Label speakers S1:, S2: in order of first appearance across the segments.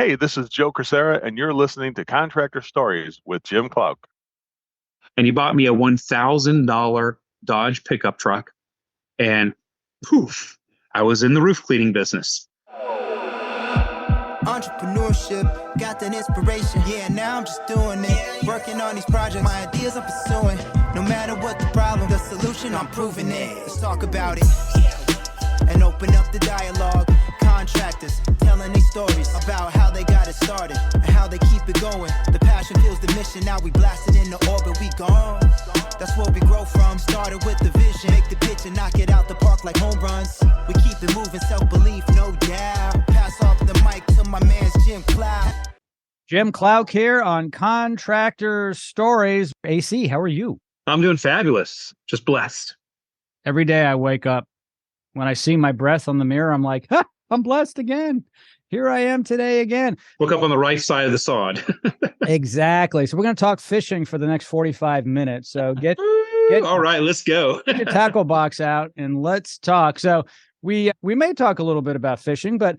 S1: Hey, this is Joe Crisera, and you're listening to Contractor Stories with Jim Klauck.
S2: And he bought me a $1,000 Dodge pickup truck. And poof, I was in the roof cleaning business.
S3: Entrepreneurship, got that inspiration. Yeah, now I'm just doing it. Working on these projects, my ideas I'm pursuing. No matter what the problem, the solution, I'm proving it. Let's talk about it and open up the dialogue. Contractors telling their stories about how they got it started and how they keep it going. The passion fuels the mission. Now we blasted into orbit, we gone. That's where we grow from. Started with the vision, make the pitch and knock it out the park like home runs. We keep it moving, self-belief, no doubt. Pass off the mic to my man's Jim Klauck.
S4: Jim Klauck here on Contractor Stories. AC, how are you?
S2: I'm doing fabulous. Just blessed.
S4: Every day I wake up, when I see my breath on the mirror, I'm like, I'm blessed again. Here I am today again.
S2: Look up on the right side of the sod.
S4: Exactly. So we're going to talk fishing for the next 45 minutes. So get
S2: all right, let's go.
S4: Get your tackle box out and let's talk. So we may talk a little bit about fishing, but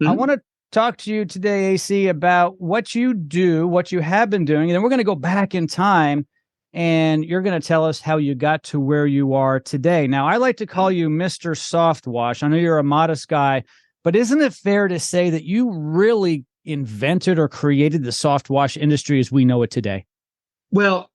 S4: I want to talk to you today, AC, about what you do, what you have been doing, and then we're going to go back in time and you're going to tell us how you got to where you are today. Now, I like to call you Mr. Softwash. I know you're a modest guy, but isn't it fair to say that you really invented or created the soft wash industry as we know it today?
S2: Well,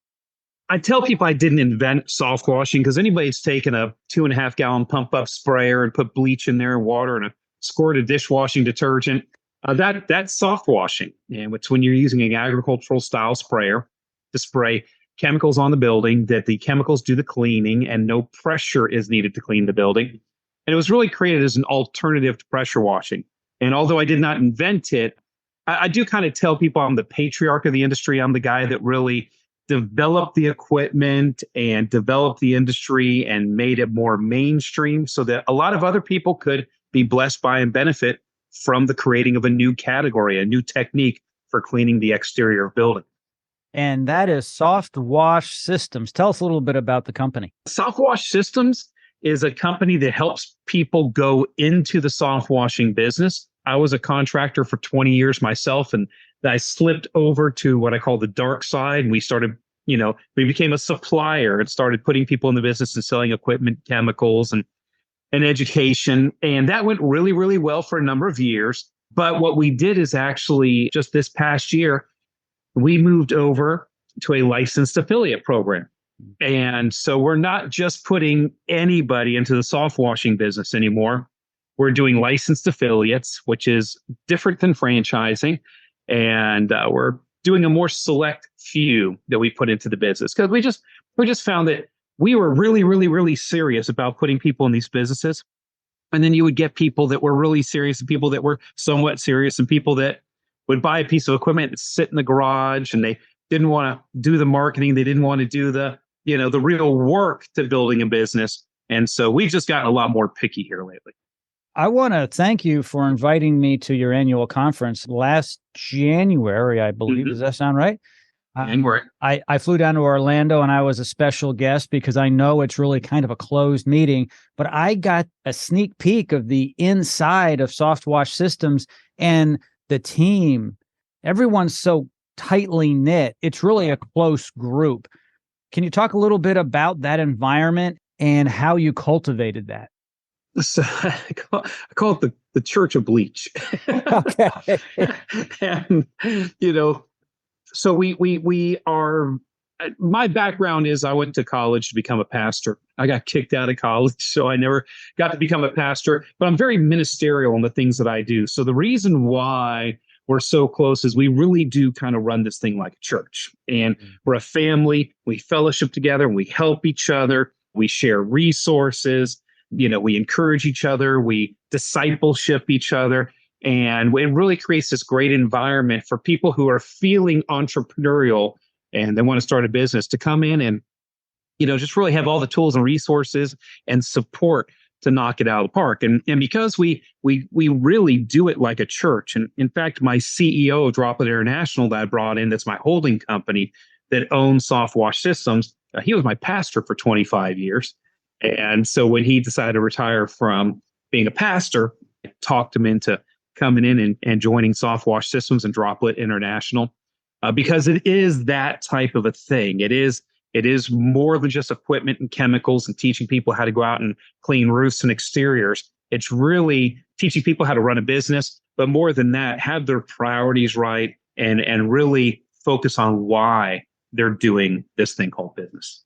S2: I tell people I didn't invent soft washing because anybody's taken a 2.5 gallon pump up sprayer and put bleach in there and water and a squirt of dishwashing detergent. That's soft washing. And it's when you're using an agricultural style sprayer to spray chemicals on the building, that the chemicals do the cleaning and no pressure is needed to clean the building. And it was really created as an alternative to pressure washing. And although I did not invent it, I do kind of tell people I'm the patriarch of the industry. I'm the guy that really developed the equipment and developed the industry and made it more mainstream so that a lot of other people could be blessed by and benefit from the creating of a new category, a new technique for cleaning the exterior of buildings.
S4: And that is SoftWash Systems. Tell us a little bit about the company.
S2: SoftWash Systems is a company that helps people go into the soft washing business. I was a contractor for 20 years myself, and I slipped over to what I call the dark side. And we started, we became a supplier and started putting people in the business and selling equipment, chemicals, and education. And that went really, really well for a number of years. But what we did is actually just this past year, we moved over to a licensed affiliate program. And so we're not just putting anybody into the soft washing business anymore. We're doing licensed affiliates, which is different than franchising. And we're doing a more select few that we put into the business because we just found that we were really, really, really serious about putting people in these businesses. And then you would get people that were really serious and people that were somewhat serious and people that would buy a piece of equipment and sit in the garage and they didn't want to do the marketing. They didn't want to do the real work to building a business. And so we've just gotten a lot more picky here lately.
S4: I want to thank you for inviting me to your annual conference last January, I believe. Does that sound right?
S2: January.
S4: I flew down to Orlando and I was a special guest because I know it's really kind of a closed meeting, but I got a sneak peek of the inside of SoftWash Systems and the team. Everyone's so tightly knit. It's really a close group. Can you talk a little bit about that environment and how you cultivated that?
S2: So I call it the Church of Bleach.
S4: Okay.
S2: And, so we are, my background is I went to college to become a pastor. I got kicked out of college, so I never got to become a pastor, but I'm very ministerial in the things that I do. So the reason why we're so close is we really do kind of run this thing like a church, and we're a family. We fellowship together, we help each other, we share resources, we encourage each other, we discipleship each other. And it really creates this great environment for people who are feeling entrepreneurial and they want to start a business to come in and, just really have all the tools and resources and support to knock it out of the park. And because we really do it like a church. And in fact, my CEO of Droplet International that I brought in, that's my holding company that owns SoftWash Systems, he was my pastor for 25 years. And so when he decided to retire from being a pastor, I talked him into coming in and joining SoftWash Systems and Droplet International, because it is that type of a thing. It is more than just equipment and chemicals and teaching people how to go out and clean roofs and exteriors. It's really teaching people how to run a business, but more than that, have their priorities right and really focus on why they're doing this thing called business.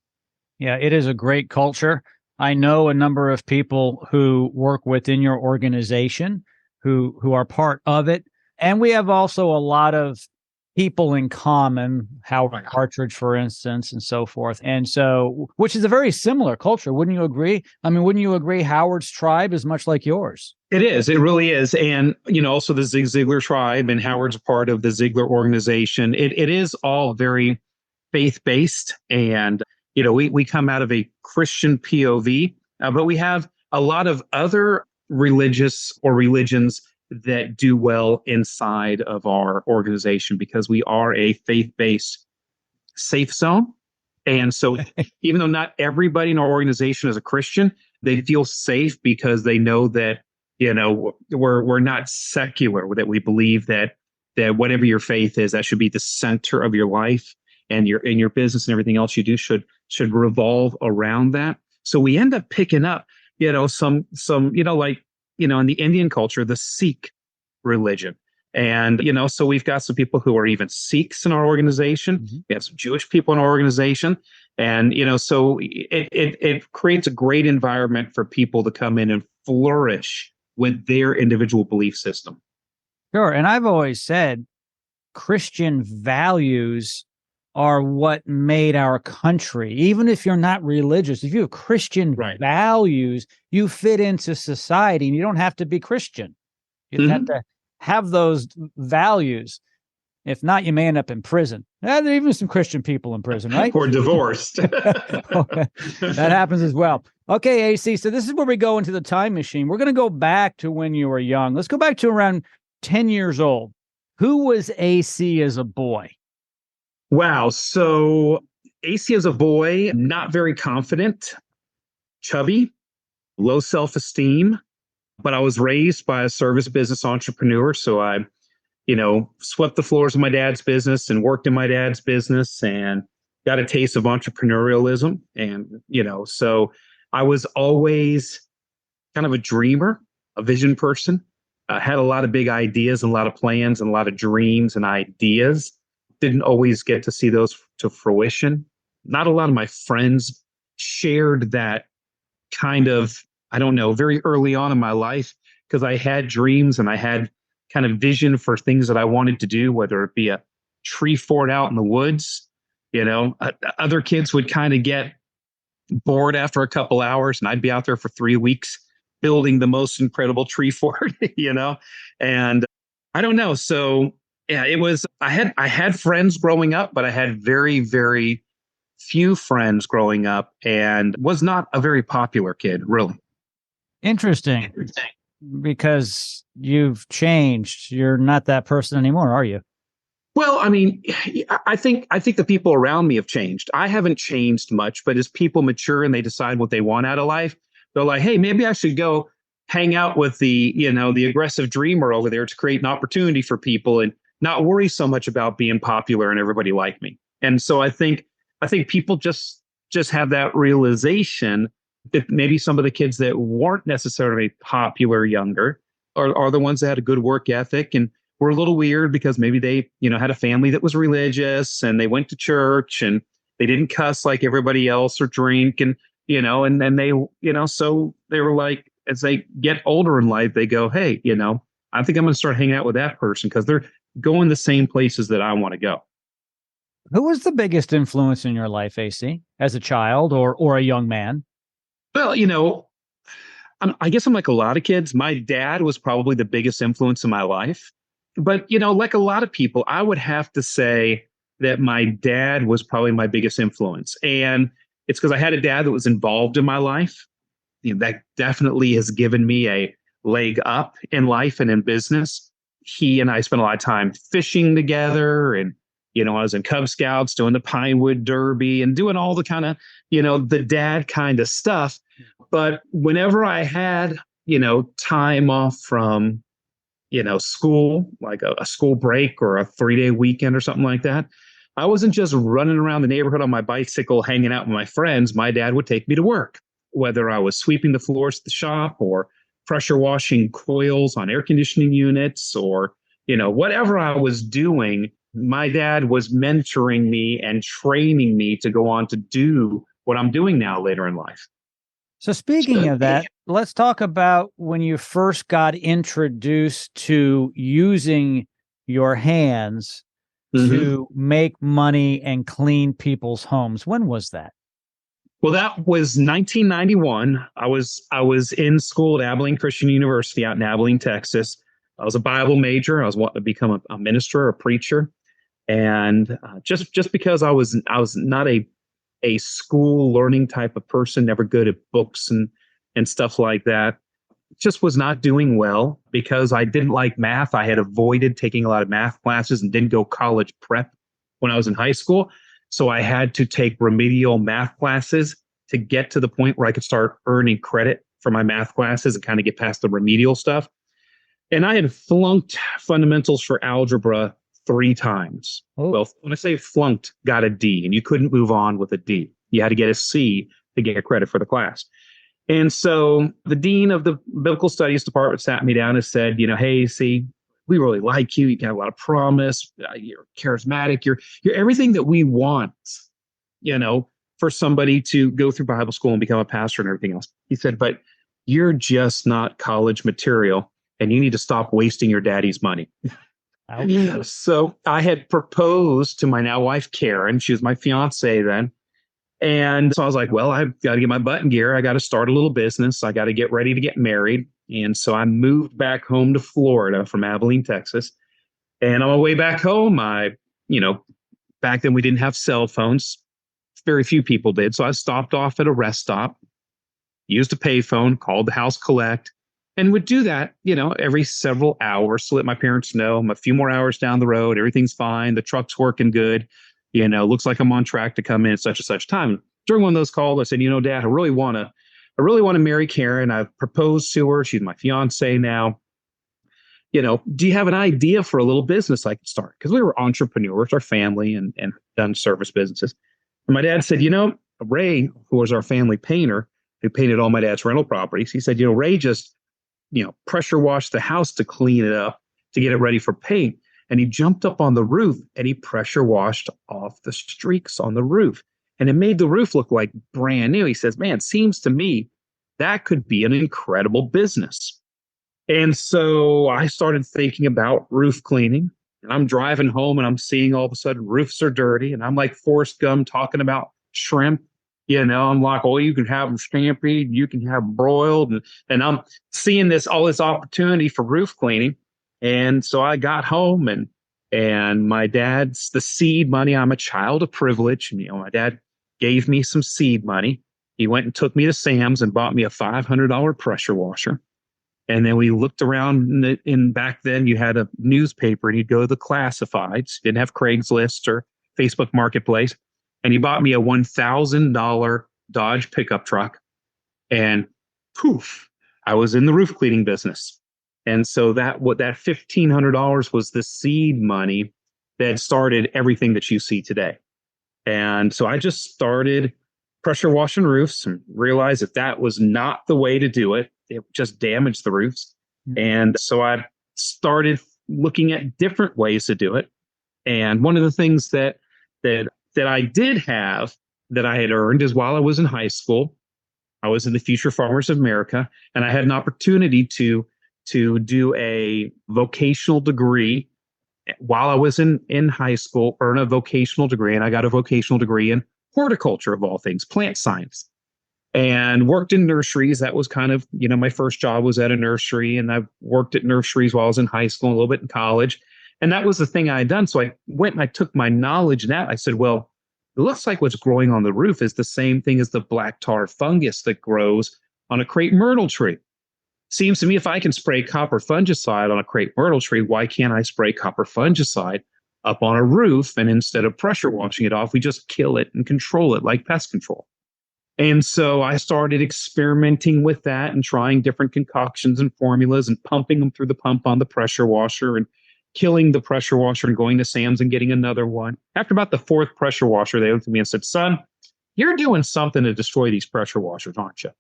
S4: Yeah, it is a great culture. I know a number of people who work within your organization who are part of it. And we have also a lot of people in common, Howard Partridge, for instance, and so forth. And so, which is a very similar culture. Wouldn't you agree? I mean, wouldn't you agree Howard's tribe is much like yours?
S2: It is. It really is. And, also the Zig Ziglar tribe, and Howard's a part of the Ziglar organization. It is all very faith-based. And, we come out of a Christian POV, but we have a lot of other religious or religions that do well inside of our organization because we are a faith-based safe zone. And so even though not everybody in our organization is a Christian, they feel safe because they know that, we're not secular, that we believe that whatever your faith is, that should be the center of your life, and your business and everything else you do should revolve around that. So we end up picking up, some in the Indian culture, the Sikh religion. And, so we've got some people who are even Sikhs in our organization. Mm-hmm. We have some Jewish people in our organization. And, so it creates a great environment for people to come in and flourish with their individual belief system.
S4: Sure. And I've always said Christian values are what made our country. Even if you're not religious, if you have Christian values, you fit into society, and you don't have to be Christian. You have to have those values. If not, you may end up in prison. There are even some Christian people in prison, right?
S2: Or divorced.
S4: That happens as well. Okay, AC. So this is where we go into the time machine. We're going to go back to when you were young. Let's go back to around 10 years old. Who was AC as a boy?
S2: Wow. So AC as a boy, not very confident, chubby, low self-esteem, but I was raised by a service business entrepreneur. So I, swept the floors of my dad's business and worked in my dad's business and got a taste of entrepreneurialism. And, so I was always kind of a dreamer, a vision person. I had a lot of big ideas and a lot of plans and a lot of dreams and ideas. Didn't always get to see those to fruition. Not a lot of my friends shared that kind of, very early on in my life, because I had dreams and I had kind of vision for things that I wanted to do, whether it be a tree fort out in the woods. Other kids would kind of get bored after a couple hours, and I'd be out there for 3 weeks building the most incredible tree fort, and I don't know. So yeah, it was, I had friends growing up, but I had very, very few friends growing up and was not a very popular kid, really.
S4: Interesting. Because you've changed. You're not that person anymore, are you?
S2: Well, I mean, I think the people around me have changed. I haven't changed much, but as people mature and they decide what they want out of life, they're like, hey, maybe I should go hang out with the aggressive dreamer over there to create an opportunity for people and not worry so much about being popular and everybody like me. And so I think people just have that realization that maybe some of the kids that weren't necessarily popular younger are the ones that had a good work ethic and were a little weird because maybe they, had a family that was religious and they went to church and they didn't cuss like everybody else or drink. And, and then they, so they were like, as they get older in life, they go, hey, I think I'm going to start hanging out with that person because they're going the same places that I want to go.
S4: Who was the biggest influence in your life, AC, as a child or a young man?
S2: Well, I guess I'm like a lot of kids. My dad was probably the biggest influence in my life. But, like a lot of people, I would have to say that my dad was probably my biggest influence. And it's because I had a dad that was involved in my life. That definitely has given me a leg up in life and in business. He and I spent a lot of time fishing together. And, I was in Cub Scouts doing the Pinewood Derby and doing all the kind of, the dad kind of stuff. But whenever I had, time off from, school, like a school break or a 3-day weekend or something like that, I wasn't just running around the neighborhood on my bicycle, hanging out with my friends. My dad would take me to work, whether I was sweeping the floors at the shop or pressure washing coils on air conditioning units or, whatever I was doing. My dad was mentoring me and training me to go on to do what I'm doing now later in life.
S4: So speaking of that, let's talk about when you first got introduced to using your hands to make money and clean people's homes. When was that?
S2: Well, that was 1991. I was in school at Abilene Christian University out in Abilene, Texas. I was a Bible major. I was wanting to become a minister, a preacher. And just because I was not a school learning type of person, never good at books and stuff like that, just was not doing well because I didn't like math. I had avoided taking a lot of math classes and didn't go college prep when I was in high school. So I had to take remedial math classes to get to the point where I could start earning credit for my math classes and kind of get past the remedial stuff. And I had flunked fundamentals for algebra 3 times. Oh. Well, when I say flunked, got a D, and you couldn't move on with a D. You had to get a C to get credit for the class. And so the dean of the biblical studies department sat me down and said, hey, see, we really like you. You got a lot of promise. You're charismatic. You're everything that we want, for somebody to go through Bible school and become a pastor and everything else. He said, but you're just not college material, and you need to stop wasting your daddy's money. So I had proposed to my now wife, Karen. She was my fiance then. And so I was like, well, I've got to get my butt in gear. I got to start a little business. I got to get ready to get married. And so I moved back home to Florida from Abilene, Texas. And on my way back home, back then we didn't have cell phones. Very few people did. So I stopped off at a rest stop, used a payphone, called the house collect, and would do that, every several hours to let my parents know I'm a few more hours down the road. Everything's fine. The truck's working good. Looks like I'm on track to come in at such and such time. During one of those calls, I said, Dad, I really want to marry Karen. I've proposed to her. She's my fiance now. Do you have an idea for a little business I could start? Because we were entrepreneurs, our family, and done service businesses. And my dad said, Ray, who was our family painter, who painted all my dad's rental properties, he said, Ray just pressure washed the house to clean it up, to get it ready for paint. And he jumped up on the roof and he pressure washed off the streaks on the roof. And it made the roof look like brand new. He says, man, it seems to me that could be an incredible business. And so I started thinking about roof cleaning. And I'm driving home and I'm seeing all of a sudden roofs are dirty. And I'm like Forrest Gump talking about shrimp. I'm like, oh, you can have them scampied, you can have them broiled. And I'm seeing all this opportunity for roof cleaning. And so I got home and my dad's the seed money. I'm a child of privilege. And, my dad gave me some seed money. He went and took me to Sam's and bought me a $500 pressure washer. And then we looked around and back then you had a newspaper and you'd go to the classifieds. Didn't have Craigslist or Facebook Marketplace. And he bought me a $1,000 Dodge pickup truck. And poof, I was in the roof cleaning business. And so that $1,500 was the seed money that started everything that you see today. And so I just started pressure washing roofs and realized that was not the way to do it. It just damaged the roofs. Mm-hmm. And so I started looking at different ways to do it. And one of the things that I did have that I had earned is while I was in high school, I was in the Future Farmers of America, and I had an opportunity to do a vocational degree while I was in high school, earn a vocational degree, and I got a vocational degree in horticulture of all things, plant science, and worked in nurseries. That was kind of, my first job was at a nursery, and I worked at nurseries while I was in high school, a little bit in college. And that was the thing I had done. So I went and I took my knowledge and I said, well, it looks like what's growing on the roof is the same thing as the black tar fungus that grows on a crepe myrtle tree. Seems to me if I can spray copper fungicide on a crepe myrtle tree, why can't I spray copper fungicide up on a roof? And instead of pressure washing it off, we just kill it and control it like pest control. And so I started experimenting with that and trying different concoctions and formulas and pumping them through the pump on the pressure washer and killing the pressure washer and going to Sam's and getting another one. After about the fourth pressure washer, they looked at me and said, "Son, you're doing something to destroy these pressure washers, aren't you?"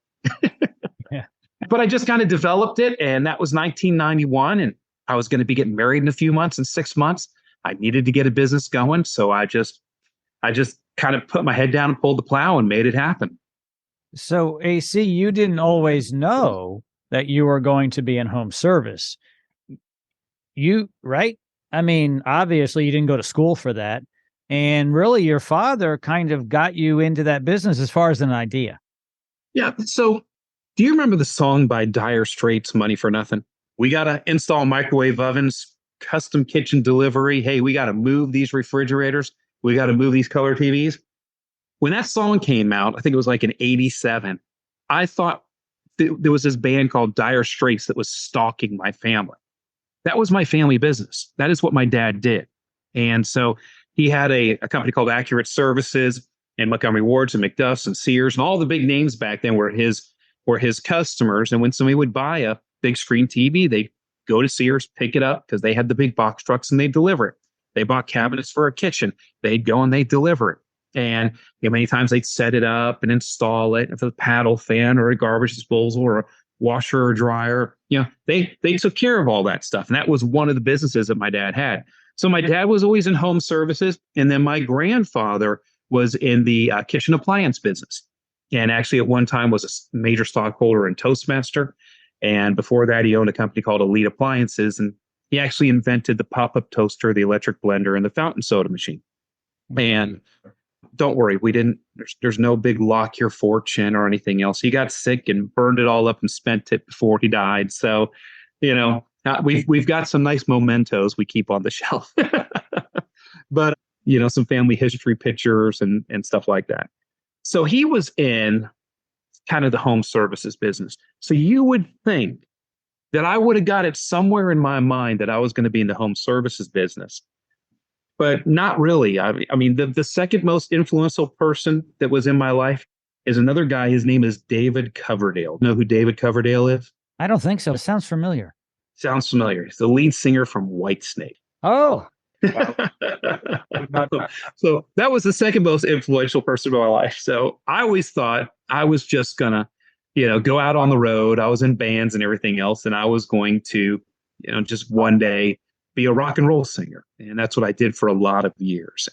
S4: Yeah.
S2: But I just kind of developed it. And that was 1991. And I was going to be getting married in a few months, in 6 months. I needed to get a business going. So I just kind of put my head down and pulled the plow and made it happen.
S4: So, AC, you didn't always know that you were going to be in home service. Right? I mean, obviously, you didn't go to school for that. And really, your father kind of got you into that business as far as an idea.
S2: Yeah. So do you remember the song by Dire Straits, Money for Nothing? We got to install microwave ovens, custom kitchen delivery. Hey, we got to move these refrigerators. We got to move these color TVs. When that song came out, I think it was like in 87, I thought there was this band called Dire Straits that was stalking my family. That was my family business. That is what my dad did. And so he had a company called Accurate Services, and Montgomery Ward's and McDuff's and Sears, and all the big names back then were his customers. And when somebody would buy a big screen TV, they'd go to Sears, pick it up because they had the big box trucks and they'd deliver it. They bought cabinets for a kitchen. They'd go and they'd deliver it. And many times they'd set it up and install it. If it's a paddle fan or a garbage disposal or a washer or dryer, they took care of all that stuff. And that was one of the businesses that my dad had. So my dad was always in home services. And then my grandfather was in the kitchen appliance business. And actually at one time was a major stockholder in Toastmaster. And before that, he owned a company called Elite Appliances. And he actually invented the pop-up toaster, the electric blender, and the fountain soda machine. And don't worry, there's no big Lockyer fortune or anything else. He got sick and burned it all up and spent it before he died. So, we've got some nice mementos we keep on the shelf. But, some family history pictures and stuff like that. So he was in kind of the home services business. So you would think that I would have got it somewhere in my mind that I was going to be in the home services business. But not really. I mean, the second most influential person that was in my life is another guy. His name is David Coverdale. Know who David Coverdale is?
S4: I don't think so. It sounds familiar.
S2: Sounds familiar. He's the lead singer from Whitesnate.
S4: Oh.
S2: So that was the second most influential person in my life. So I always thought I was just going to, go out on the road. I was in bands and everything else. And I was going to, just one day be a rock and roll singer. And that's what I did for a lot of years.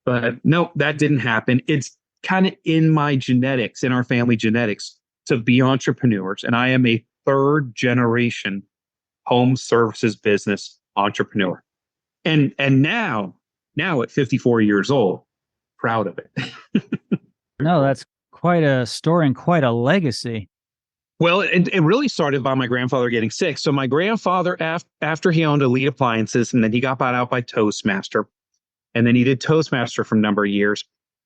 S2: But no, that didn't happen. It's kind of in my genetics, in our family genetics, to be entrepreneurs. And I am a third generation home services business entrepreneur. And now at 54 years old, proud of it.
S4: No, that's quite a story and quite a legacy.
S2: Well, it really started by my grandfather getting sick. So my grandfather, after he owned Elite Appliances, and then he got bought out by Toastmaster, and then he did Toastmaster for a number of years,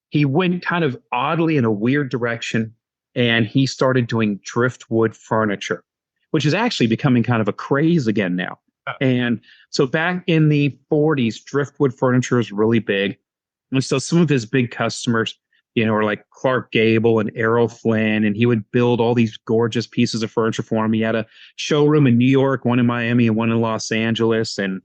S2: he went kind of oddly in a weird direction, and he started doing driftwood furniture, which is actually becoming kind of a craze again now. And so back in the 40s, driftwood furniture was really big. And so some of his big customers, were like Clark Gable and Errol Flynn, and he would build all these gorgeous pieces of furniture for him. He had a showroom in New York, one in Miami, and one in Los Angeles, and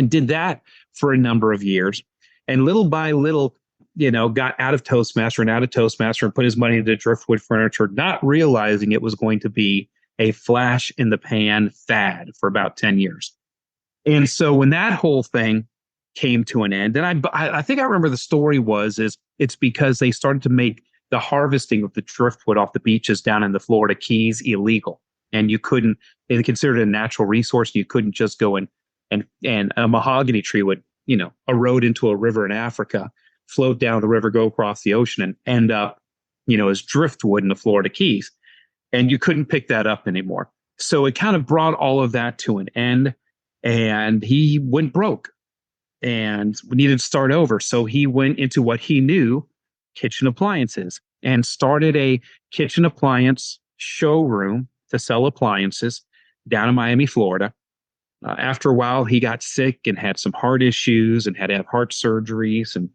S2: did that for a number of years. And little by little, got out of Toastmaster and put his money into driftwood furniture, not realizing it was going to be a flash in the pan fad for about 10 years. And so when that whole thing came to an end, and I think I remember the story it's because they started to make the harvesting of the driftwood off the beaches down in the Florida Keys illegal. And they considered it a natural resource. You couldn't just go and a mahogany tree would, erode into a river in Africa, float down the river, go across the ocean, and end up, as driftwood in the Florida Keys. And you couldn't pick that up anymore. So it kind of brought all of that to an end, and he went broke and we needed to start over. So he went into what he knew, kitchen appliances, and started a kitchen appliance showroom to sell appliances down in Miami, Florida. After a while, he got sick and had some heart issues and had to have heart surgeries. And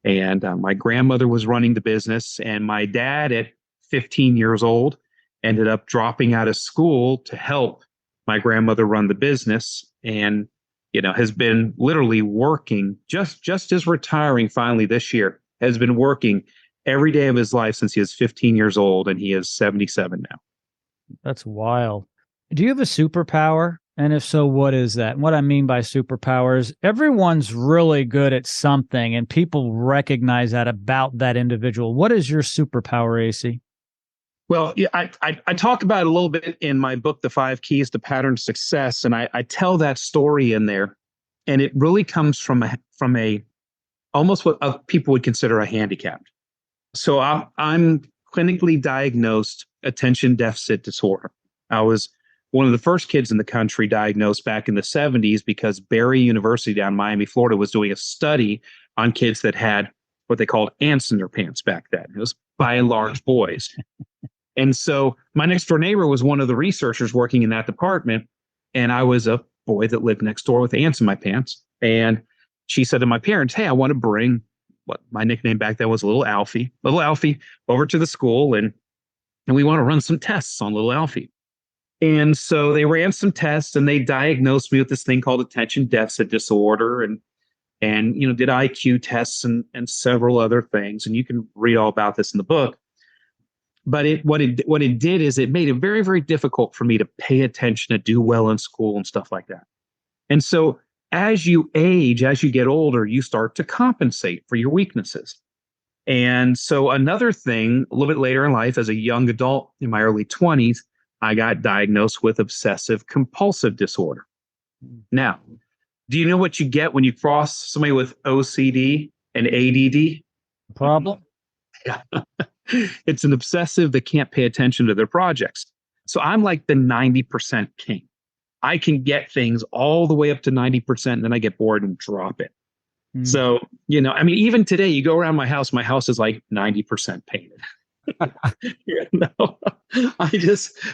S2: And my grandmother was running the business, and my dad at 15 years old ended up dropping out of school to help my grandmother run the business, and has been literally working just as retiring finally this year, has been working every day of his life since he was 15 years old, and he is 77 now.
S4: That's wild. Do you have a superpower? And if so, what is that? And what I mean by superpower is everyone's really good at something, and people recognize that about that individual. What is your superpower, AC?
S2: Well, yeah, I talk about it a little bit in my book, The 5 Keys to Pattern Success, and I tell that story in there, and it really comes from a almost what people would consider a handicap. So I'm clinically diagnosed attention deficit disorder. I was one of the first kids in the country diagnosed back in the 70s because Barry University down in Miami, Florida, was doing a study on kids that had what they called ants in their pants back then. It was by and large boys. And so my next door neighbor was one of the researchers working in that department. And I was a boy that lived next door with ants in my pants. And she said to my parents, hey, I want to bring what my nickname back then was Little Alfie over to the school. And we want to run some tests on Little Alfie. And so they ran some tests, and they diagnosed me with this thing called attention deficit disorder, and did IQ tests and several other things. And you can read all about this in the book. But what it did is it made it very, very difficult for me to pay attention, to do well in school and stuff like that. And so as you age, as you get older, you start to compensate for your weaknesses. And so another thing, a little bit later in life, as a young adult in my early 20s, I got diagnosed with obsessive compulsive disorder. Now, do you know what you get when you cross somebody with OCD and ADD?
S4: Problem?
S2: Yeah. It's an obsessive that can't pay attention to their projects. So I'm like the 90% king. I can get things all the way up to 90%, and then I get bored and drop it. Mm. So, even today, you go around my house is like 90% painted.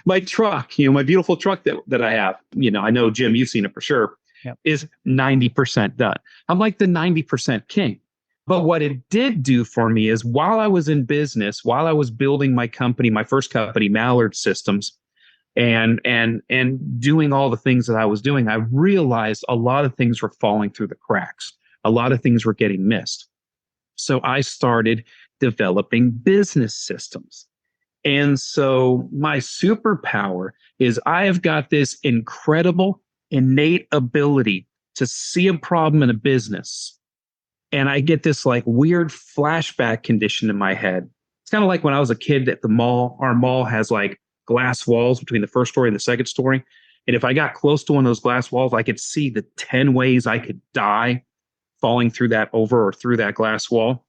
S2: My truck, my beautiful truck that I have, I know, Jim, you've seen it for sure, yep, is 90% done. I'm like the 90% king. But what it did do for me is while I was in business, while I was building my company, my first company, Mallard Systems, and doing all the things that I was doing, I realized a lot of things were falling through the cracks. A lot of things were getting missed. So I started developing business systems. And so my superpower is I have got this incredible innate ability to see a problem in a business. And I get this like weird flashback condition in my head. It's kind of like when I was a kid at the mall. Our mall has like glass walls between the first story and the second story. And if I got close to one of those glass walls, I could see the 10 ways I could die falling through that glass wall.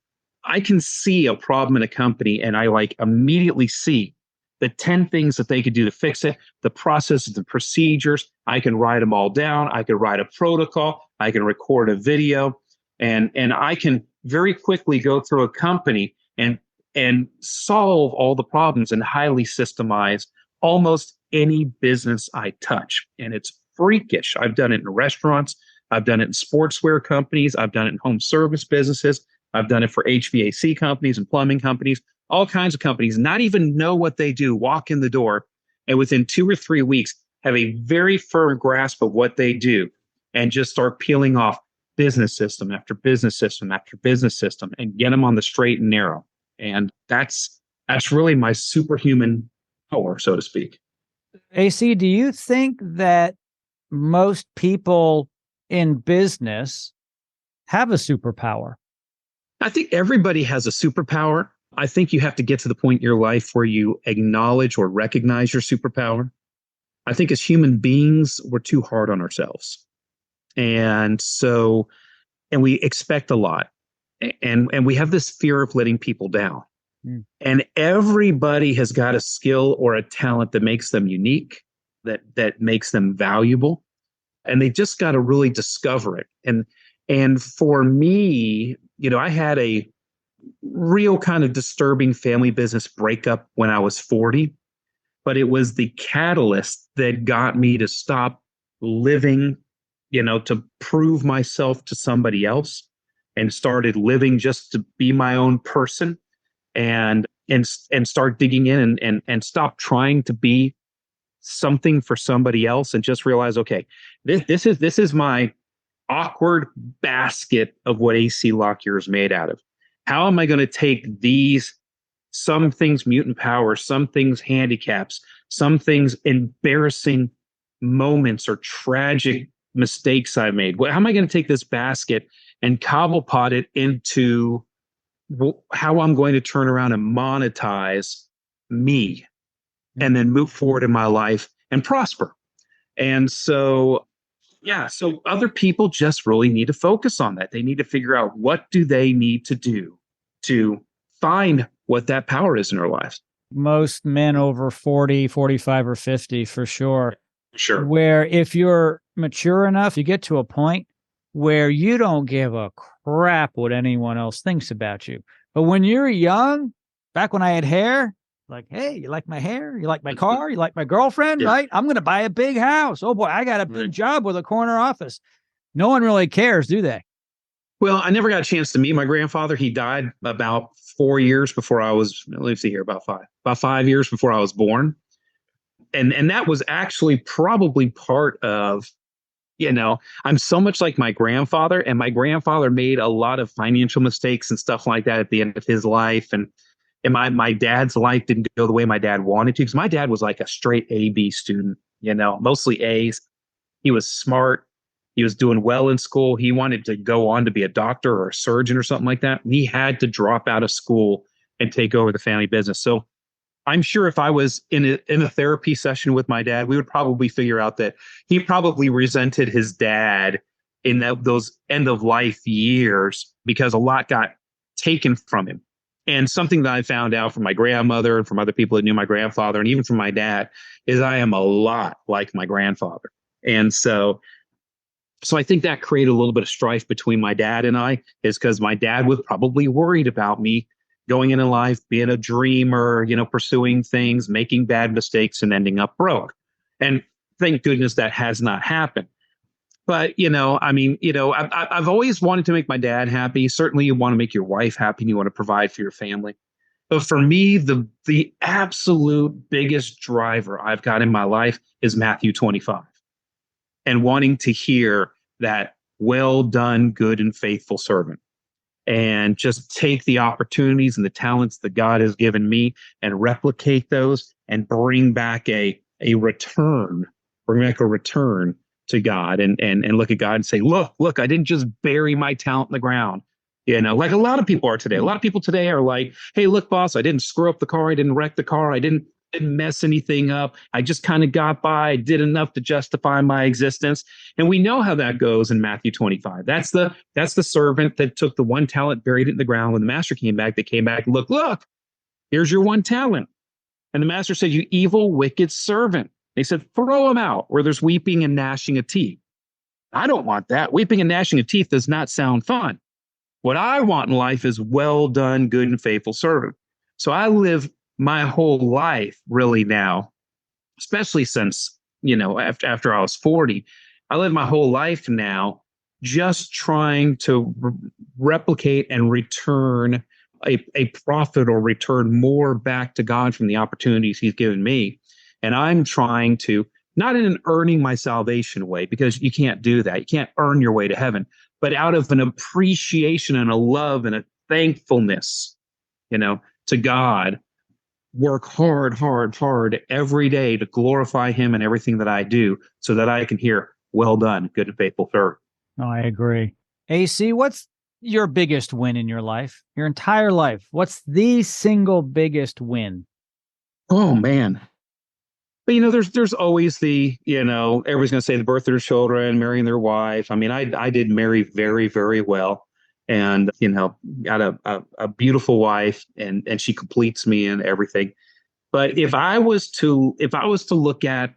S2: I can see a problem in a company, and I like immediately see the 10 things that they could do to fix it, the processes, the procedures. I can write them all down. I can write a protocol. I can record a video, and I can very quickly go through a company and solve all the problems and highly systemize almost any business I touch. And it's freakish. I've done it in restaurants. I've done it in sportswear companies. I've done it in home service businesses. I've done it for HVAC companies and plumbing companies, all kinds of companies, not even know what they do, walk in the door, and within 2 or 3 weeks, have a very firm grasp of what they do and just start peeling off business system after business system after business system and get them on the straight and narrow. And that's really my superhuman power, so to speak.
S4: AC, do you think that most people in business have a superpower?
S2: I think everybody has a superpower. I think you have to get to the point in your life where you acknowledge or recognize your superpower. I think as human beings, we're too hard on ourselves. And we expect a lot. And we have this fear of letting people down. Mm. And everybody has got a skill or a talent that makes them unique, that makes them valuable. And they just got to really discover it. And for me, I had a real kind of disturbing family business breakup when I was 40, but it was the catalyst that got me to stop living, to prove myself to somebody else and started living just to be my own person and start digging in and stop trying to be something for somebody else and just realize, okay, this is my awkward basket of what AC Lockyer is made out of. How am I going to take some things mutant powers, some things handicaps, some things embarrassing moments or tragic mistakes I made? How am I going to take this basket and cobblepot it into how I'm going to turn around and monetize me and then move forward in my life and prosper? And so, yeah, so other people just really need to focus on that. They need to figure out what do they need to do to find what that power is in their lives.
S4: Most men over 40, 45, or 50 for sure.
S2: Sure.
S4: Where if you're mature enough, you get to a point where you don't give a crap what anyone else thinks about you. But when you're young, back when I had hair, like, hey, you like my hair? You like my car? You like my girlfriend?
S2: Yeah.
S4: Right? I'm going to buy a big house. Oh boy, I got a big job with a corner office. No one really cares, do they?
S2: Well, I never got a chance to meet my grandfather. He died about 4 years before I was, let's see here, about 5 years before I was born. And that was actually probably part of, I'm so much like my grandfather, and my grandfather made a lot of financial mistakes and stuff like that at the end of his life. And my dad's life didn't go the way my dad wanted to, because my dad was like a straight A-B student, mostly A's. He was smart. He was doing well in school. He wanted to go on to be a doctor or a surgeon or something like that. And he had to drop out of school and take over the family business. So I'm sure if I was in a therapy session with my dad, we would probably figure out that he probably resented his dad in those end of life years because a lot got taken from him. And something that I found out from my grandmother and from other people that knew my grandfather and even from my dad is I am a lot like my grandfather. And so I think that created a little bit of strife between my dad and I, is because my dad was probably worried about me going into life, being a dreamer, pursuing things, making bad mistakes and ending up broke. And thank goodness that has not happened. But, I've always wanted to make my dad happy. Certainly you want to make your wife happy and you want to provide for your family. But for me, the absolute biggest driver I've got in my life is Matthew 25 and wanting to hear that well done, good and faithful servant. And just take the opportunities and the talents that God has given me and replicate those and bring back a return to God and look at God and say, look, I didn't just bury my talent in the ground. Like a lot of people are today. A lot of people today are like, hey, look, boss, I didn't screw up the car. I didn't wreck the car. I didn't mess anything up. I just kind of got by. I did enough to justify my existence. And we know how that goes in Matthew 25. That's the servant that took the one talent, buried it in the ground. When the master came back, they came back, look, here's your one talent. And the master said, you evil, wicked servant. They said, throw him out where there's weeping and gnashing of teeth. I don't want that. Weeping and gnashing of teeth does not sound fun. What I want in life is well done, good and faithful servant. So I live my whole life really now, especially since, after I was 40, I live my whole life now just trying to replicate and return a profit or return more back to God from the opportunities he's given me. And I'm trying to, not in an earning my salvation way, because you can't do that. You can't earn your way to heaven, but out of an appreciation and a love and a thankfulness, to God, work hard every day to glorify him in everything that I do so that I can hear, well done, good and faithful servant.
S4: Oh, I agree. AC, what's your biggest win in your life, your entire life? What's the single biggest win?
S2: Oh, man. But, there's always everybody's going to say the birth of their children, marrying their wife. I mean, I did marry very, very well. And, got a beautiful wife and she completes me and everything. But if I was to look at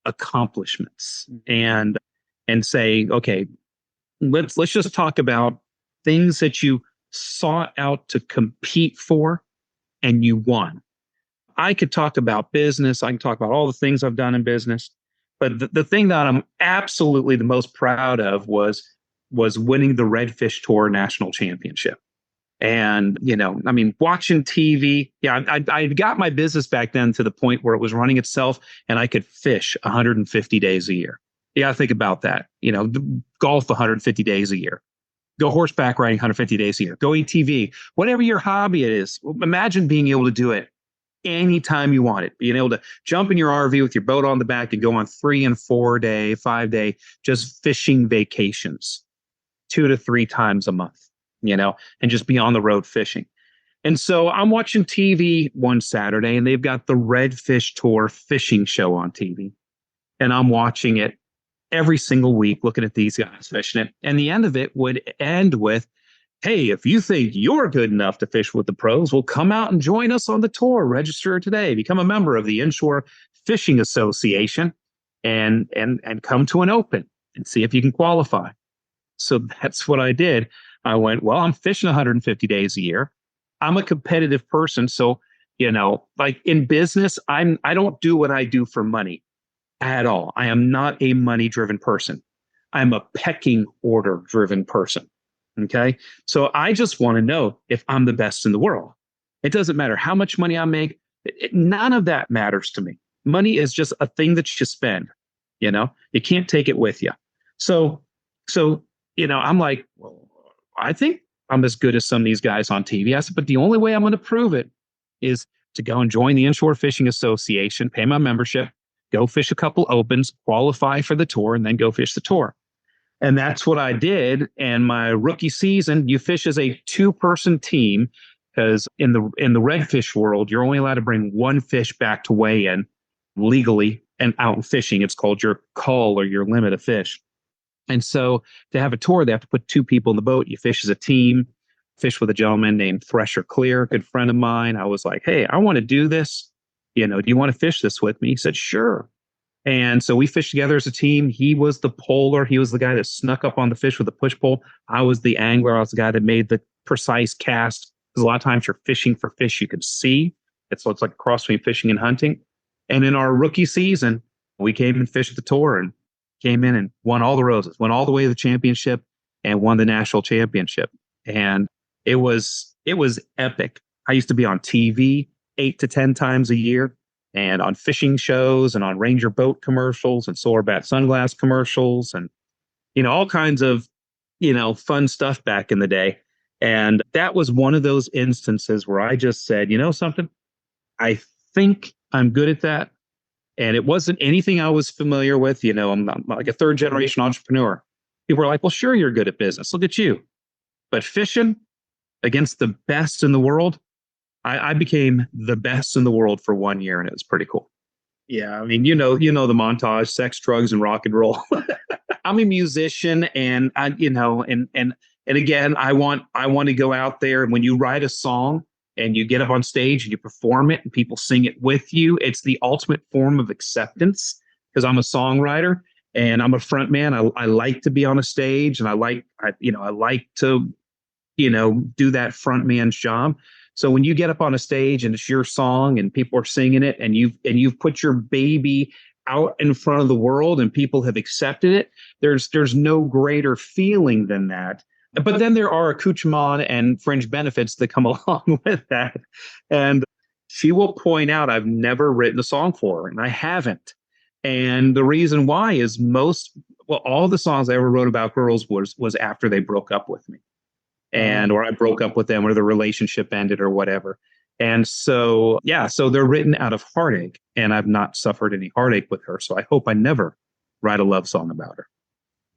S2: accomplishments and say, okay, let's just talk about things that you sought out to compete for and you won. I could talk about business. I can talk about all the things I've done in business. But the thing that I'm absolutely the most proud of was was winning the Redfish Tour National Championship. And, watching TV, I got my business back then to the point where it was running itself and I could fish 150 days a year. You got to think about that. Golf 150 days a year. Go horseback riding 150 days a year. Go ATV. Whatever your hobby it is, imagine being able to do it anytime you want it. Being able to jump in your RV with your boat on the back and go on 3 and 4 day, 5 day, just fishing vacations 2 to 3 times a month, and just be on the road fishing. And so I'm watching TV one Saturday and they've got the Redfish Tour fishing show on TV. And I'm watching it every single week, looking at these guys fishing it. And the end of it would end with, hey, if you think you're good enough to fish with the pros, well, come out and join us on the tour. Register today. Become a member of the Inshore Fishing Association and come to an open and see if you can qualify. So that's what I did. I went, well, I'm fishing 150 days a year. I'm a competitive person. So, like in business, I don't do what I do for money at all. I am not a money-driven person. I'm a pecking order-driven person. Okay. So I just want to know if I'm the best in the world. It doesn't matter how much money I make. None of that matters to me. Money is just a thing that you spend. You can't take it with you. So I'm like, well, I think I'm as good as some of these guys on TV. I said, but the only way I'm going to prove it is to go and join the Inshore Fishing Association, pay my membership, go fish a couple opens, qualify for the tour, and then go fish the tour. And that's what I did. And my rookie season, you fish as a 2-person team because in the redfish world, you're only allowed to bring 1 fish back to weigh in legally and out and fishing. It's called your cull or your limit of fish. And so to have a tour, they have to put 2 people in the boat. You fish as a team, fish with a gentleman named Thresher Clear, a good friend of mine. I was like, hey, I want to do this. Do you want to fish this with me? He said, sure. And so we fished together as a team. He was the poler. He was the guy that snuck up on the fish with a push pole. I was the angler. I was the guy that made the precise cast. Because a lot of times you're fishing for fish you can see. It's like a cross between fishing and hunting. And in our rookie season, we came and fished the tour and came in and won all the roses, went all the way to the championship and won the national championship. And it was epic. I used to be on TV 8 to 10 times a year and on fishing shows and on Ranger boat commercials and Solarbat sunglass commercials and, all kinds of, fun stuff back in the day. And that was one of those instances where I just said, something, I think I'm good at that. And it wasn't anything I was familiar with. I'm not like a 3rd generation entrepreneur. People were like, well, sure, you're good at business. Look at you. But fishing against the best in the world, I became the best in the world for 1 year, and it was pretty cool. Yeah, I mean, the montage, sex, drugs, and rock and roll. I'm a musician, and and again, I want to go out there. And when you write a song and you get up on stage and you perform it, and people sing it with you, it's the ultimate form of acceptance. Because I'm a songwriter and I'm a front man. I like to be on a stage, and I like to do that front man's job. So when you get up on a stage and it's your song and people are singing it and you've put your baby out in front of the world and people have accepted it, there's no greater feeling than that. But then there are accoutrements and fringe benefits that come along with that. And she will point out, I've never written a song for her, and I haven't. And the reason why is all the songs I ever wrote about girls was after they broke up with me. Or I broke up with them, or the relationship ended, or whatever. And so, so they're written out of heartache, and I've not suffered any heartache with her. So I hope I never write a love song about her.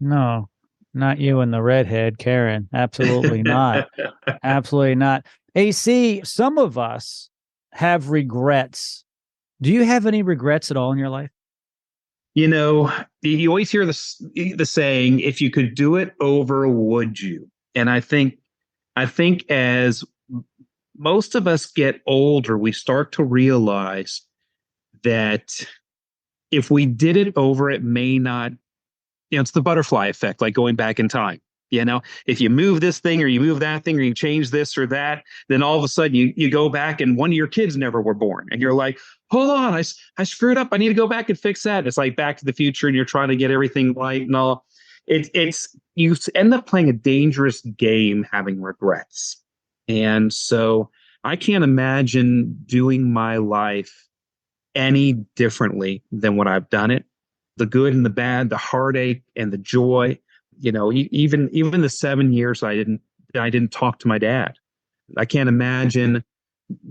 S4: No, not you and the redhead, Karen. Absolutely not. Absolutely not. AC, some of us have regrets. Do you have any regrets at all in your life?
S2: You always hear the saying, if you could do it over, would you? And I think as most of us get older, we start to realize that if we did it over, it may not, it's the butterfly effect, like going back in time. If you move this thing or you move that thing or you change this or that, then all of a sudden you go back and one of your kids never were born. And you're like, hold on, I screwed up. I need to go back and fix that. It's like Back to the Future, and you're trying to get everything right and all. it's you end up playing a dangerous game having regrets. And so I can't imagine doing my life any differently than what I've done it. The good and the bad, the heartache and the joy, even the 7 years I didn't talk to my dad. I can't imagine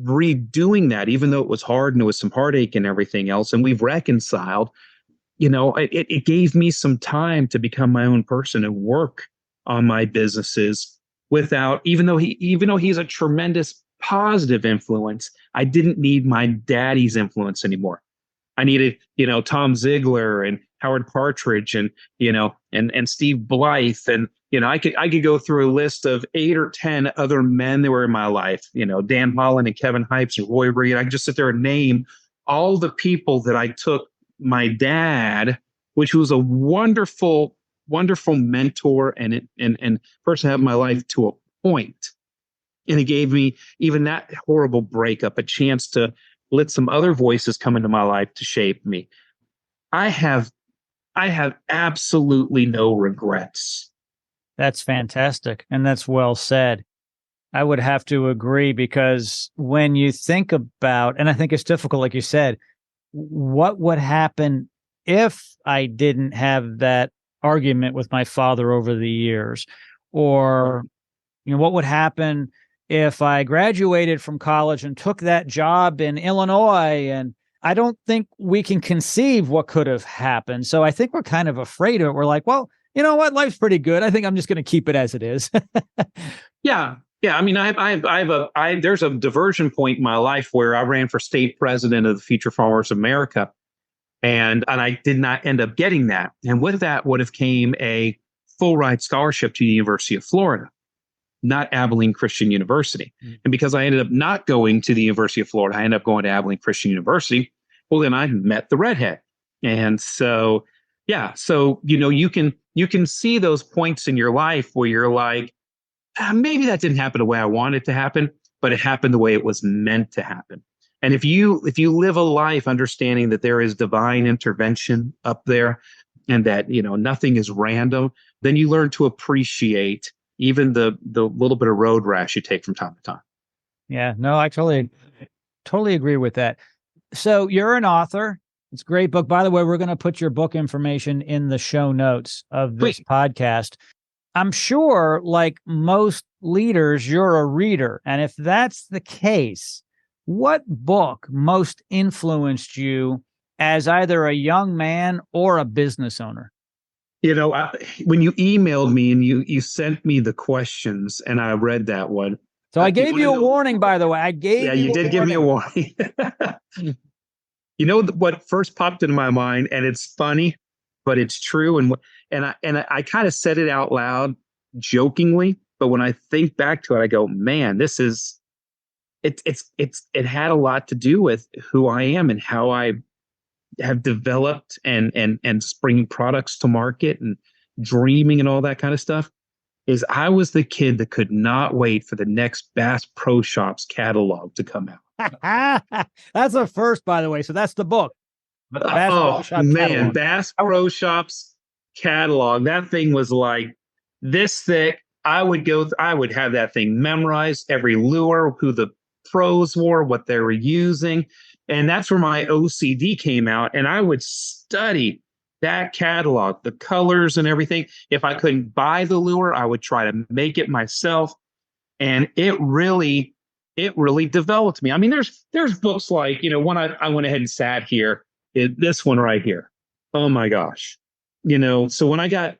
S2: redoing that, even though it was hard and it was some heartache and everything else. And we've reconciled. It gave me some time to become my own person and work on my businesses without, even though he's a tremendous positive influence, I didn't need my daddy's influence anymore. I needed, Tom Ziegler and Howard Partridge and Steve Blythe. And, I could go through a list of 8 or 10 other men that were in my life, Dan Holland and Kevin Hipes and Roy Reed. I could just sit there and name all the people that I took my dad, which was a wonderful, wonderful mentor and person to have in my life to a point. And it gave me, even that horrible breakup, a chance to let some other voices come into my life to shape me. I have absolutely no regrets.
S4: That's fantastic. And that's well said. I would have to agree, because when you think about, and I think it's difficult, like you said, what would happen if I didn't have that argument with my father over the years? Or, what would happen if I graduated from college and took that job in Illinois? And I don't think we can conceive what could have happened. So I think we're kind of afraid of it. We're like, well, you know what? Life's pretty good. I think I'm just going to keep it as it is.
S2: Yeah. I mean, there's a diversion point in my life where I ran for state president of the Future Farmers of America. And I did not end up getting that. And with that would have came a full ride scholarship to the University of Florida, not Abilene Christian University. And because I ended up not going to the University of Florida, I ended up going to Abilene Christian University. Well, then I met the redhead. And so, you can see those points in your life where you're like, maybe that didn't happen the way I wanted it to happen, but it happened the way it was meant to happen. And if you live a life understanding that there is divine intervention up there and that, nothing is random, then you learn to appreciate even the little bit of road rash you take from time to time.
S4: Yeah, no, I totally agree with that. So you're an author. It's a great book. By the way, we're going to put your book information in the show notes of this podcast. I'm sure, like most leaders, you're a reader. And if that's the case, what book most influenced you as either a young man or a business owner?
S2: When you emailed me and you sent me the questions and I read that one.
S4: So I gave you a warning, by the way.
S2: You did give me a warning. What first popped into my mind, and it's funny, but it's true. And I kind of said it out loud jokingly, but when I think back to it, I go, man, it had a lot to do with who I am and how I have developed and bringing products to market and dreaming and all that kind of stuff. Is I was the kid that could not wait for the next Bass Pro Shops catalog to come out.
S4: That's a first, by the way. So that's the book.
S2: Bass Pro Shops catalog. That thing was like this thick. I would have that thing memorized, every lure, who the pros were, what they were using. And that's where my OCD came out. And I would study that catalog, the colors and everything. If I couldn't buy the lure, I would try to make it myself. And it really developed me. I mean, there's books like, one I went ahead and sat here, this one right here. Oh my gosh. So when I got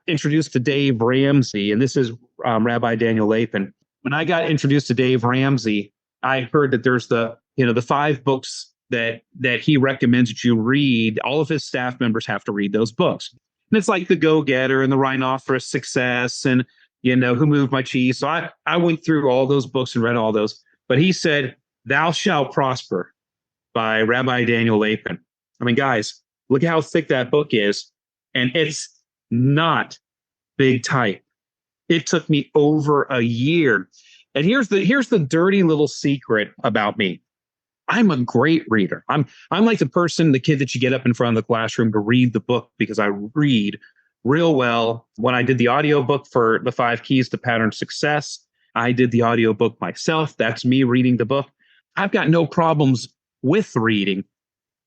S2: introduced to Dave Ramsey, and this is Rabbi Daniel Lapin, when I got introduced to Dave Ramsey, I heard that there's the 5 books that he recommends that you read. All of his staff members have to read those books. And it's like The Go-Getter and The Rhinoceros Success and, Who Moved My Cheese. So I went through all those books and read all those. But he said, Thou Shalt Prosper by Rabbi Daniel Lapin. I mean, guys, look at how thick that book is. And it's not big type. It took me over a year. And here's the dirty little secret about me. I'm a great reader. I'm like the kid that you get up in front of the classroom to read the book because I read real well. When I did the audiobook for The 5 Keys to Pattern Success, I did the audiobook myself. That's me reading the book. I've got no problems with reading.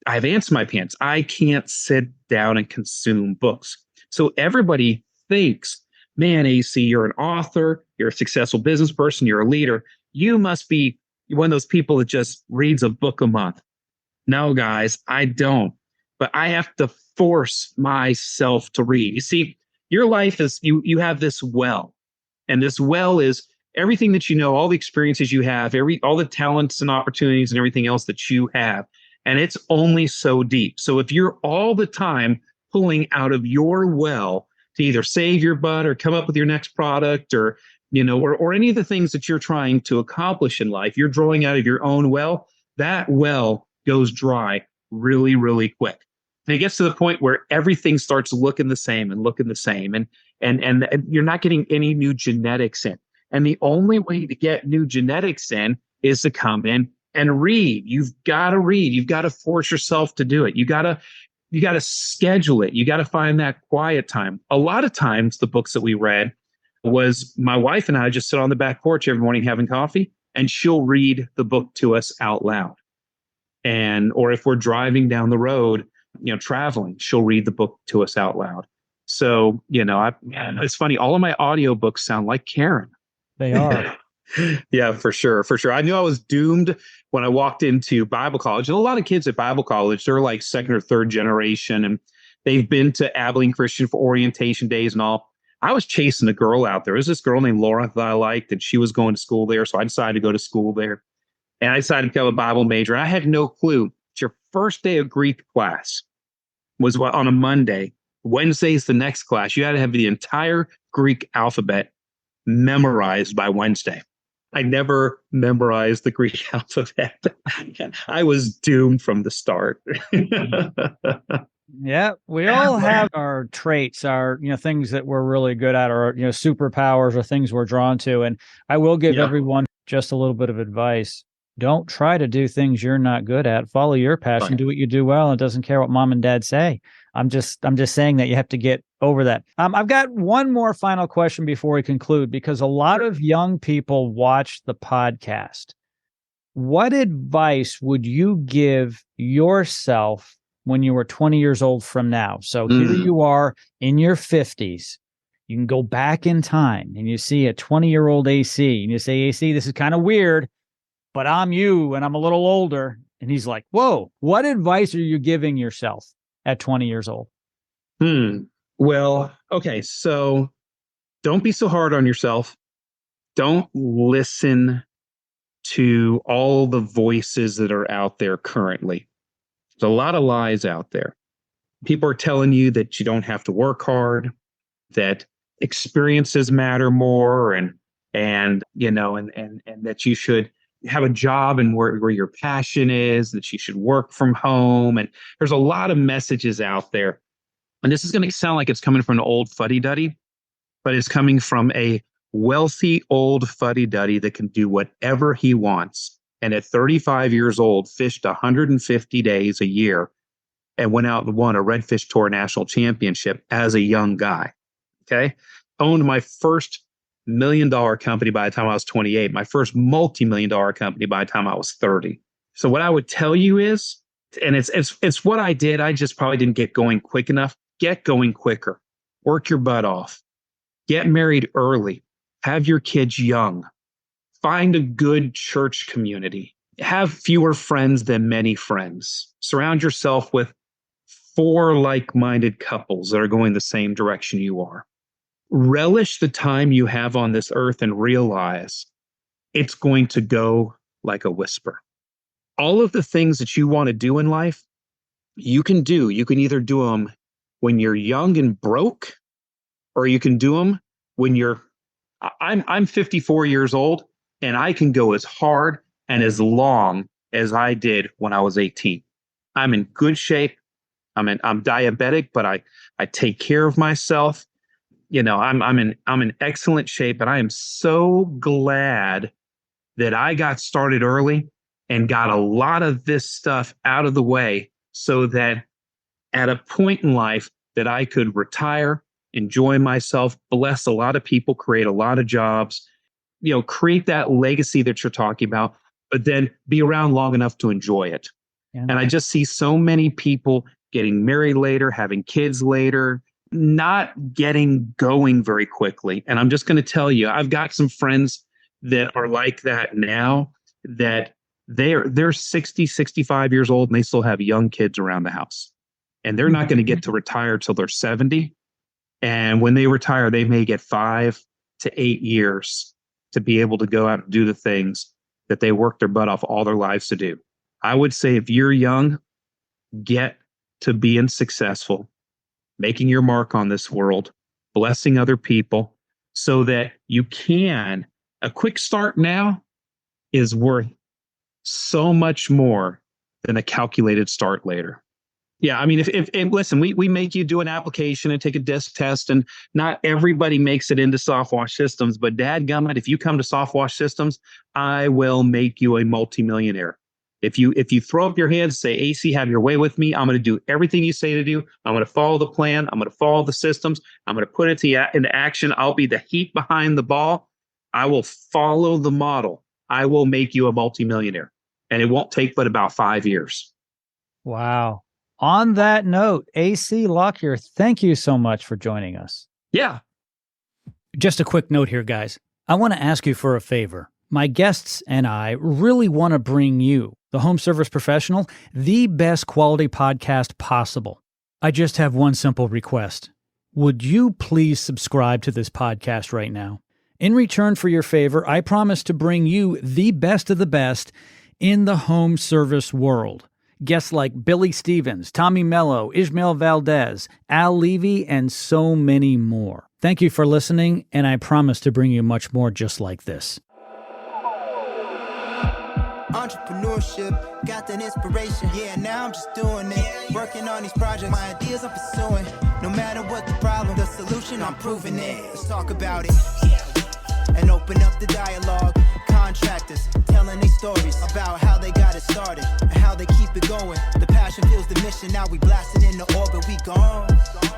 S2: I have ants in my pants. I can't sit down and consume books. So everybody thinks, man, AC, you're an author, you're a successful business person, you're a leader. You must be one of those people that just reads a book a month. No, guys, I don't. But I have to force myself to read. You see, your life is, you have this well. And this well is everything that you know, all the experiences you have, all the talents and opportunities and everything else that you have. And it's only so deep. So if you're all the time pulling out of your well to either save your butt or come up with your next product or, or any of the things that you're trying to accomplish in life, you're drawing out of your own well, that well goes dry really, really quick. And it gets to the point where everything starts looking the same. And you're not getting any new genetics in. And the only way to get new genetics in is to come in and read. You've got to read. You've got to force yourself to do it. You got to schedule it. You got to find that quiet time. A lot of times the books that we read was my wife and I just sit on the back porch every morning having coffee, and she'll read the book to us out loud. Or if we're driving down the road, traveling, she'll read the book to us out loud. So, it's funny. All of my audiobooks sound like Karen.
S4: They are.
S2: Yeah, for sure. I knew I was doomed when I walked into Bible college. And a lot of kids at Bible college, they're like second or third generation, and they've been to Abilene Christian for orientation days and all. I was chasing a girl out there. There was this girl named Laura that I liked, and she was going to school there. So I decided to go to school there. And I decided to become a Bible major. I had no clue. It's your first day of Greek class was on a Monday. Wednesday's the next class. You had to have the entire Greek alphabet memorized by Wednesday. I never memorized the Greek alphabet. I was doomed from the start.
S4: Yeah, we all have our traits, our things that we're really good at, or superpowers, or things we're drawn to. And I will give everyone just a little bit of advice. Don't try to do things you're not good at. Follow your passion. Right. Do what you do well, and it doesn't care what mom and dad say. I'm just saying that you have to get over that. I've got one more final question before we conclude, because a lot of young people watch the podcast. What advice would you give yourself when you were 20 years old from now? So here you are in your 50s. You can go back in time and you see a 20-year-old AC, and you say, AC, this is kind of weird, but I'm you and I'm a little older. And he's like, whoa, what advice are you giving yourself at 20 years old?
S2: Well, okay. So don't be so hard on yourself. Don't listen to all the voices that are out there currently. There's a lot of lies out there. People are telling you that you don't have to work hard, that experiences matter more, and that you should have a job and where your passion is, that you should work from home. And there's a lot of messages out there. And this is going to sound like it's coming from an old fuddy-duddy, but it's coming from a wealthy old fuddy-duddy that can do whatever he wants. And at 35 years old, fished 150 days a year and went out and won a Redfish Tour National Championship as a young guy. Okay. Owned my first $1 million company by the time I was 28, my first multi-million-dollar company by the time I was 30. So what I would tell you is, and it's what I did, I just probably didn't get going quick enough. Get going quicker. Work your butt off. Get married early. Have your kids young. Find a good church community. Have fewer friends than many friends. Surround yourself with 4 like-minded couples that are going the same direction you are. Relish the time you have on this earth and realize it's going to go like a whisper. All of the things that you want to do in life, you can do. You can either do them when you're young and broke, or you can do them when I'm 54 years old, and I can go as hard and as long as I did when I was 18. I'm in good shape. I'm diabetic, but I take care of myself. I'm in excellent shape, and I am so glad that I got started early and got a lot of this stuff out of the way, so that at a point in life that I could retire enjoy myself, bless a lot of people, create a lot of jobs, create that legacy that you're talking about, but then be around long enough to enjoy it.
S4: Yeah.
S2: And I just see so many people getting married later, having kids later, not getting going very quickly. And I'm just going to tell you, I've got some friends that are like that now, that they're 60, 65 years old and they still have young kids around the house. And they're not going to get to retire till they're 70. And when they retire, they may get 5 to 8 years to be able to go out and do the things that they worked their butt off all their lives to do. I would say if you're young, get to being successful, making your mark on this world, blessing other people so that you can. A quick start now is worth so much more than a calculated start later. Yeah, I mean, if listen, we make you do an application and take a disc test, and not everybody makes it into SoftWash Systems, but dadgummit, if you come to SoftWash Systems, I will make you a multimillionaire. If you throw up your hands and say, AC, have your way with me, I'm going to do everything you say to do. I'm going to follow the plan. I'm going to follow the systems. I'm going to put it into action. I'll be the heat behind the ball. I will follow the model. I will make you a multimillionaire. And it won't take but about 5 years.
S4: Wow. On that note, AC Lockyer, thank you so much for joining us.
S2: Yeah.
S4: Just a quick note here, guys. I want to ask you for a favor. My guests and I really want to bring you, the home service professional, the best quality podcast possible. I just have one simple request. Would you please subscribe to this podcast right now? In return for your favor, I promise to bring you the best of the best in the home service world. Guests like Billy Stevens, Tommy Mello, Ishmael Valdez, Al Levy, and so many more. Thank you for listening, and I promise to bring you much more just like this.
S3: Entrepreneurship, got that inspiration. Yeah, now I'm just doing it. Working on these projects, my ideas I'm pursuing. No matter what the problem, the solution, I'm proving it. Let's talk about it and open up the dialogue. Contractors telling their stories about how they got it started and how they keep it going. The passion fuels the mission. Now we blasted into orbit, we gone.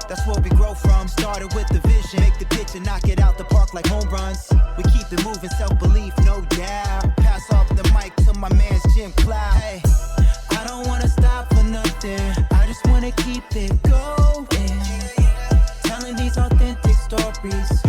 S3: That's where we grow from. Started with the vision, make the pitch and knock it out the park like home runs. We keep it moving, self-belief, no doubt. Pass off the mic to my man's Jim Klauck. Hey, I don't wanna stop for nothing. I just wanna keep it going. Telling these authentic stories.